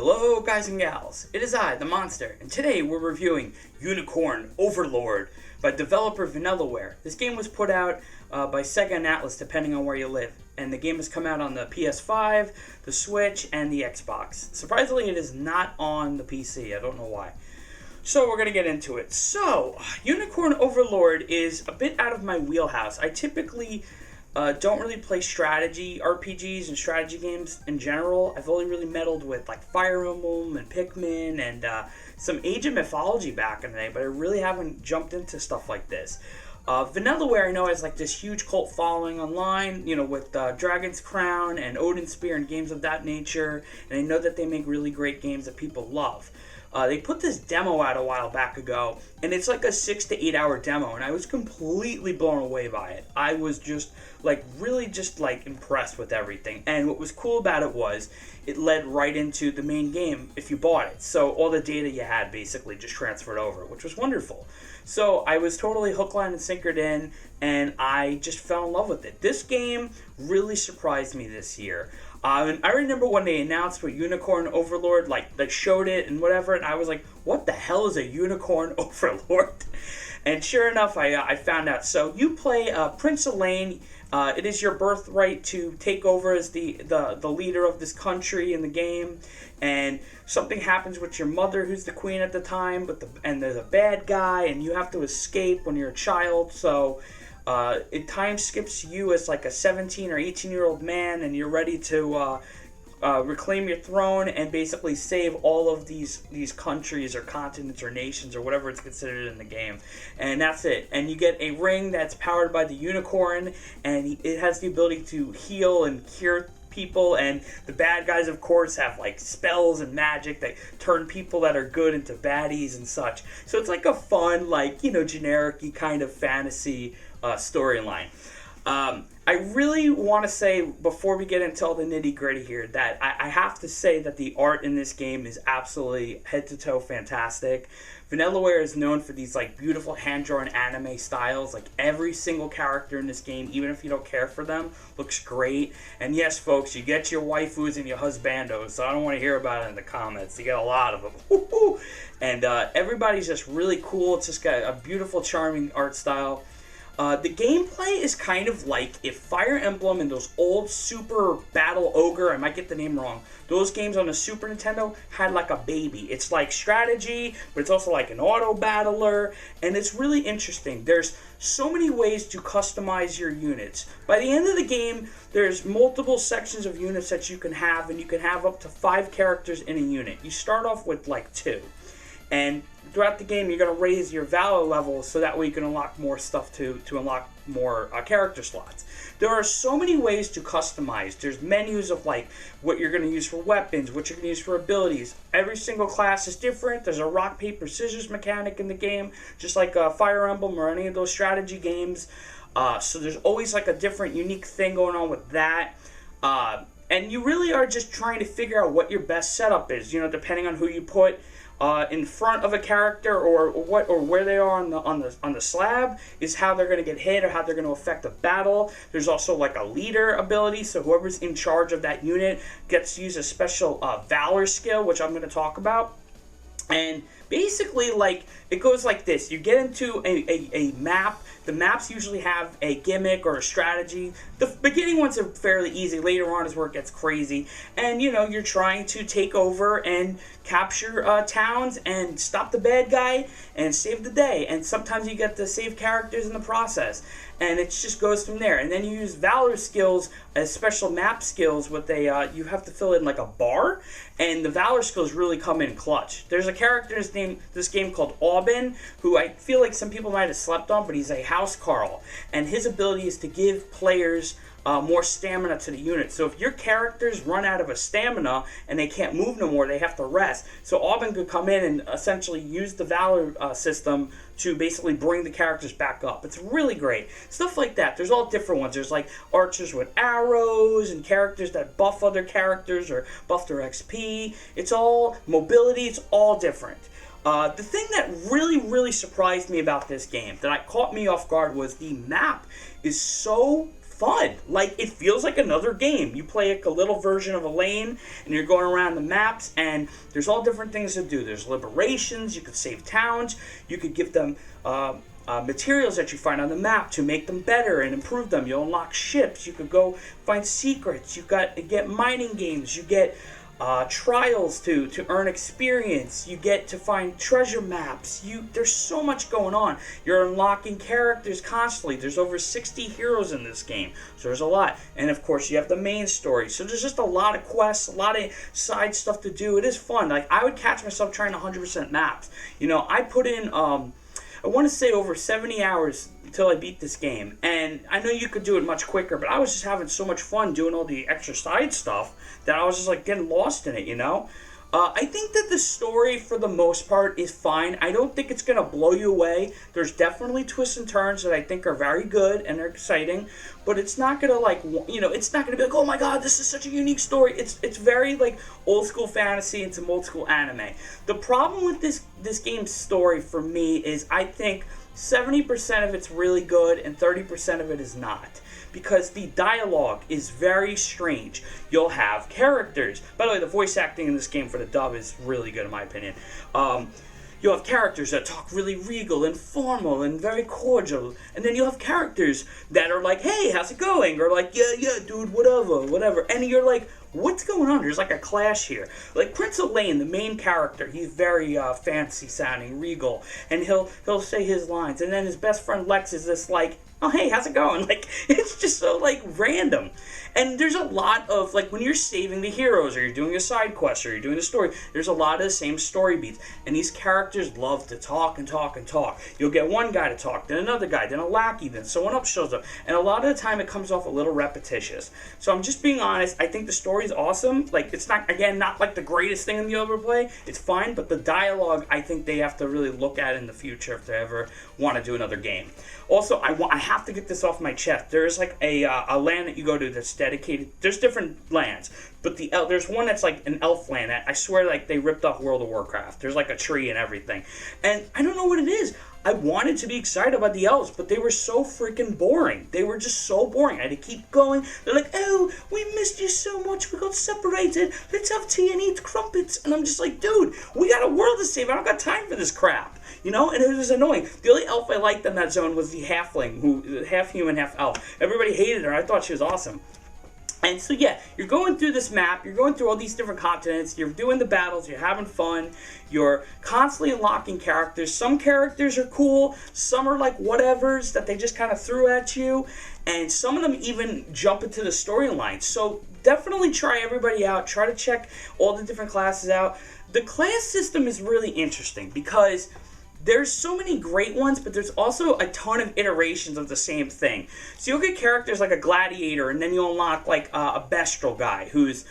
Hello guys and gals, it is I, the Monster, and today we're reviewing Unicorn Overlord by developer Vanillaware. This game was put out by Sega and Atlas depending on where you live, and the game has come out on the PS5, the Switch, and the Xbox. Surprisingly, it is not on the PC, I don't know why. So we're going to get into it. So, Unicorn Overlord is a bit out of my wheelhouse. I typically don't really play strategy RPGs and strategy games in general. I've only really meddled with like Fire Emblem and Pikmin and some Age of Mythology back in the day, but I really haven't jumped into stuff like this. Vanillaware I know has like this huge cult following online, you know, with Dragon's Crown and Odin Spear and games of that nature, and I know that they make really great games that people love. They put this demo out a while back ago, and it's like a 6 to 8 hour demo, and I was completely blown away by it. I was just really impressed with everything, and what was cool about it was it led right into the main game if you bought it. So all the data you had basically just transferred over, which was wonderful. So I was totally hook, line, and sinkered in, and I just fell in love with it. This game really surprised me this year. And I remember when they announced what Unicorn Overlord, they showed it and whatever, and I was like, what the hell is a Unicorn Overlord? And sure enough, I found out. So you play Prince Elaine. It is your birthright to take over as the leader of this country in the game, and something happens with your mother, who's the queen at the time, and there's a bad guy, and you have to escape when you're a child. So it time skips you as like a 17 or 18-year-old man, and you're ready to reclaim your throne and basically save all of these countries or continents or nations or whatever it's considered in the game. And that's it. And you get a ring that's powered by the unicorn, and it has the ability to heal and cure people, and the bad guys of course have like spells and magic that turn people that are good into baddies and such. So it's like a fun, generic-y kind of fantasy storyline. I really want to say, before we get into all the nitty-gritty here, that I have to say that the art in this game is absolutely head-to-toe fantastic. Vanillaware is known for these beautiful hand-drawn anime styles. Every single character in this game, even if you don't care for them, looks great. And yes, folks, you get your waifus and your husbandos, so I don't want to hear about it in the comments. You get a lot of them. Woo-hoo! And everybody's just really cool. It's just got a beautiful, charming art style. The gameplay is kind of like if Fire Emblem and those old Super Battle Ogre, I might get the name wrong, those games on the Super Nintendo had like a baby. It's like strategy, but it's also like an auto battler, and it's really interesting. There's so many ways to customize your units. By the end of the game, there's multiple sections of units that you can have, and you can have up to 5 characters in a unit. You start off with 2. And throughout the game, you're going to raise your valor level so that way you can unlock more stuff to unlock more character slots. There are so many ways to customize. There's menus of what you're going to use for weapons, what you're going to use for abilities. Every single class is different. There's a rock, paper, scissors mechanic in the game, just like Fire Emblem or any of those strategy games. So there's always a different, unique thing going on with that. And you really are just trying to figure out what your best setup is, depending on who you put in front of a character or where they are on the slab is how they're going to get hit or how they're going to affect the battle. There's also a leader ability, so whoever's in charge of that unit gets to use a special valor skill, which I'm going to talk about. And basically, it goes like this. You get into a map. The maps usually have a gimmick or a strategy. The beginning ones are fairly easy. Later on is where it gets crazy. And, you're trying to take over and capture towns and stop the bad guy and save the day. And sometimes you get to save characters in the process. And it just goes from there. And then you use Valor skills as special map skills with you have to fill in a bar. And the Valor skills really come in clutch. There's a character in this game called Aubin, who I feel like some people might have slept on, but he's a house Carl. And his ability is to give players more stamina to the unit. So if your characters run out of a stamina and they can't move no more, they have to rest. So Aubin could come in and essentially use the Valor system to basically bring the characters back up. It's really great. Stuff like that. There's all different ones. There's archers with arrows and characters that buff other characters or buff their XP. It's all mobility. It's all different. The thing that really surprised me about this game, that caught me off guard, was the map is so fun. Like, it feels like another game. You play like a little version of a lane, and you're going around the maps, and there's all different things to do. There's liberations, you could save towns, you could give them materials that you find on the map to make them better and improve them. You'll unlock ships, you could go find secrets, you get mining games, you get trials to earn experience, you get to find treasure maps, there's so much going on. You're unlocking characters constantly. There's over 60 heroes in this game, so there's a lot. And of course you have the main story, so there's just a lot of quests, a lot of side stuff to do. It is fun. Like, I would catch myself trying 100% maps. I put in I want to say over 70 hours until I beat this game. And I know you could do it much quicker, but I was just having so much fun doing all the extra side stuff that I was just like getting lost in it, I think that the story, for the most part, is fine. I don't think it's going to blow you away. There's definitely twists and turns that I think are very good and are exciting, but it's not going to, it's not going to be like, oh my god, this is such a unique story. It's very, like, old school fantasy and some old school anime. The problem with this game's story, for me, is I think 70% of it's really good and 30% of it is not. Because the dialogue is very strange. You'll have characters. By the way, the voice acting in this game for the dub is really good in my opinion. You'll have characters that talk really regal and formal and very cordial. And then you'll have characters that are like, hey, how's it going? Or like, yeah, dude, whatever. And you're like, what's going on? There's like a clash here. Like Prince Elaine, the main character, he's very fancy sounding, regal. And he'll say his lines. And then his best friend Lex is this like, oh, hey, how's it going? Like, it's just so, like, random. And there's a lot of, like, when you're saving the heroes, or you're doing a side quest, or you're doing a story, there's a lot of the same story beats. And these characters love to talk and talk and talk. You'll get one guy to talk, then another guy, then a lackey, then someone else shows up. And a lot of the time, it comes off a little repetitious. So I'm just being honest, I think the story's awesome. Like, it's not, again, not, like, the greatest thing you'll ever play. It's fine, but the dialogue, I think they have to really look at in the future if they ever want to do another game. Also, I have to get this off my chest. There's like a land that you go to that's dedicated. There's different lands, but there's one that's like an elf land that I swear like they ripped off World of Warcraft. There's like a tree and everything, and I don't know what it is. I wanted to be excited about the elves, but they were so freaking boring. They were just so boring. I had to keep going. They're like, oh, we missed you so much. We got separated. Let's have tea and eat crumpets. And I'm just like, dude, we got a world to save. I don't got time for this crap. And it was annoying. The only elf I liked in that zone was the halfling, who half human, half elf. Everybody hated her. I thought she was awesome. And so, yeah, you're going through this map, you're going through all these different continents, you're doing the battles, you're having fun, you're constantly unlocking characters. Some characters are cool, some are like whatevers that they just kind of threw at you, and some of them even jump into the storyline. So definitely try everybody out, try to check all the different classes out. The class system is really interesting because there's so many great ones, but there's also a ton of iterations of the same thing. So you'll get characters like a gladiator, and then you'll unlock like a bestial guy who's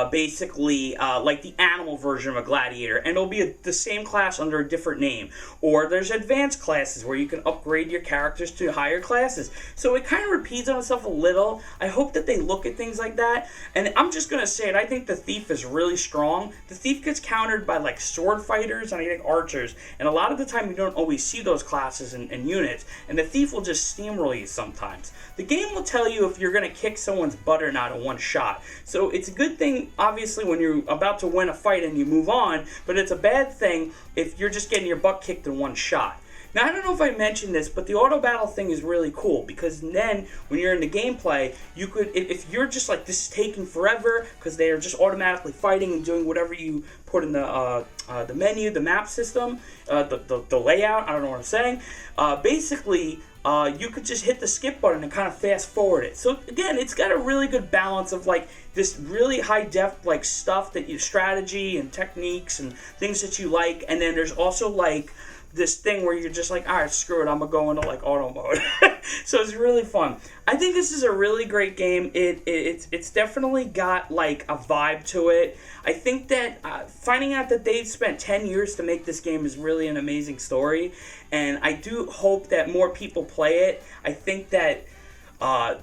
basically like the animal version of a gladiator, and it'll be the same class under a different name. Or there's advanced classes where you can upgrade your characters to higher classes. So it kind of repeats on itself a little. I hope that they look at things like that. And I'm just going to say it, I think the Thief is really strong. The Thief gets countered by like sword fighters and I think archers, and a lot of the time you don't always see those classes and units, and the Thief will just steamroll you sometimes. The game will tell you if you're going to kick someone's butt or not in one shot. So it's a good thing obviously when you're about to win a fight and you move on, but it's a bad thing if you're just getting your butt kicked in one shot. Now, I don't know if I mentioned this, but the auto battle thing is really cool because then when you're in the gameplay, you could, if you're just like, this is taking forever because they are just automatically fighting and doing whatever you put in the menu, the map system, the layout, I don't know what I'm saying. Basically, you could just hit the skip button and kind of fast forward it. So again, it's got a really good balance of like this really high depth like stuff that you strategy and techniques and things that you like, and then there's also like this thing where you're just like, all right, screw it, I'm gonna go into like auto mode. So it's really fun. I think this is a really great game. It's definitely got like a vibe to it. I think that finding out that they've spent 10 years to make this game is really an amazing story, and I do hope that more people play it. I think that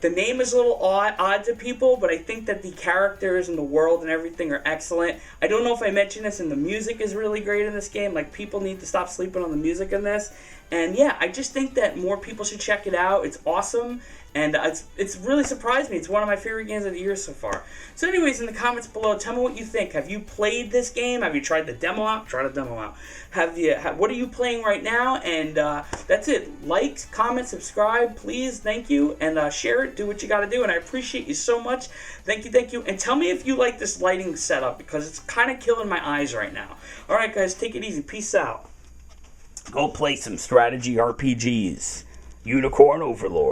the name is a little odd to people, but I think that the characters and the world and everything are excellent. I don't know if I mentioned this, and the music is really great in this game. Like, people need to stop sleeping on the music in this. And yeah, I just think that more people should check it out. It's awesome, And it's really surprised me. It's one of my favorite games of the year so far. So anyways, in the comments below, tell me what you think. Have you played this game? Have you tried the demo out? Try the demo out. What are you playing right now? And that's it. Like, comment, subscribe, please. Thank you. And share it. Do what you got to do. And I appreciate you so much. Thank you, thank you. And tell me if you like this lighting setup, because it's kind of killing my eyes right now. All right, guys, take it easy. Peace out. Go play some strategy RPGs. Unicorn Overlord.